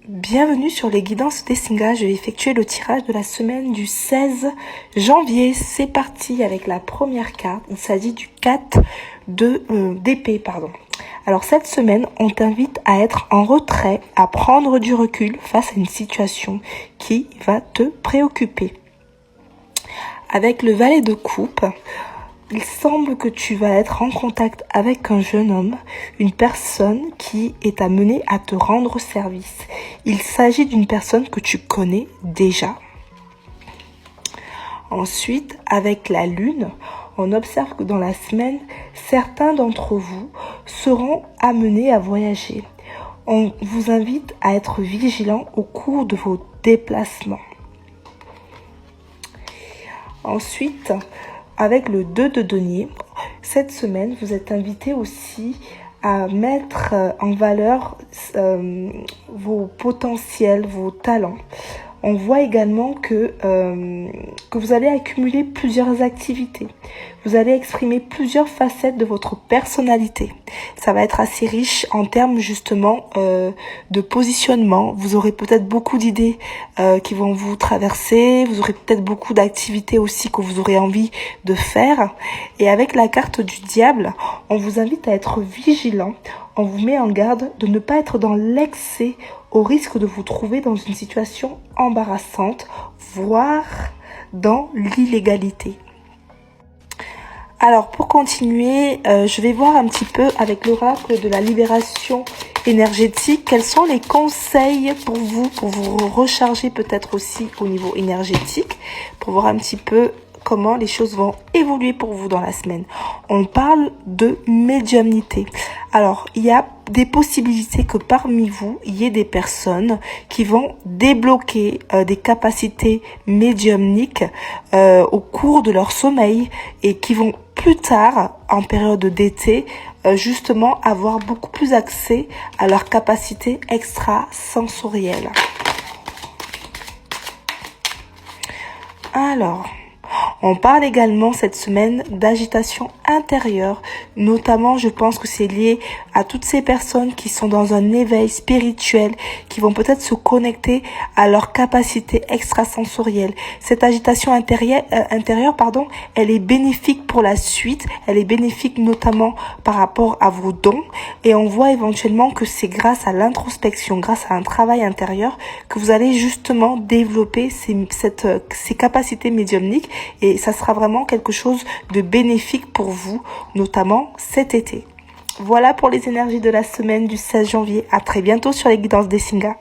Bienvenue sur les guidances des Singa. Je vais effectuer le tirage de la semaine du 16 janvier. C'est parti avec la première carte. Il s'agit du 4 d'épée. Alors cette semaine, on t'invite à être en retrait, à prendre du recul face à une situation qui va te préoccuper. Avec le valet de coupe, il semble que tu vas être en contact avec un jeune homme, une personne qui est amenée à te rendre service. Il s'agit d'une personne que tu connais déjà. Ensuite, avec la lune, on observe que dans la semaine, certains d'entre vous seront amenés à voyager. On vous invite à être vigilant au cours de vos déplacements. Ensuite, avec le 2 de denier, cette semaine, vous êtes invité aussi à mettre en valeur vos potentiels, vos talents. On voit également que vous allez accumuler plusieurs activités. Vous allez exprimer plusieurs facettes de votre personnalité. Ça va être assez riche en termes justement de positionnement. Vous aurez peut-être beaucoup d'idées qui vont vous traverser. Vous aurez peut-être beaucoup d'activités aussi que vous aurez envie de faire. Et avec la carte du diable, on vous invite à être vigilant. On vous met en garde de ne pas être dans l'excès au risque de vous trouver dans une situation embarrassante, voire dans l'illégalité. Alors pour continuer, je vais voir un petit peu avec l'oracle de la libération énergétique, quels sont les conseils pour vous recharger peut-être aussi au niveau énergétique, pour voir un petit peu comment les choses vont évoluer pour vous dans la semaine. On parle de médiumnité. Alors, il y a des possibilités que parmi vous, il y ait des personnes qui vont débloquer des capacités médiumniques au cours de leur sommeil et qui vont plus tard, en période d'été, justement avoir beaucoup plus accès à leurs capacités extrasensorielles. Alors, on parle également cette semaine d'agitation intérieure, notamment je pense que c'est lié à toutes ces personnes qui sont dans un éveil spirituel, qui vont peut-être se connecter à leur capacité extrasensorielle. Cette agitation intérieure, elle est bénéfique pour la suite, elle est bénéfique notamment par rapport à vos dons et on voit éventuellement que c'est grâce à l'introspection, grâce à un travail intérieur que vous allez justement développer ces capacités médiumniques. Et ça sera vraiment quelque chose de bénéfique pour vous, notamment cet été. Voilà pour les énergies de la semaine du 16 janvier. À très bientôt sur les guidances des Singa.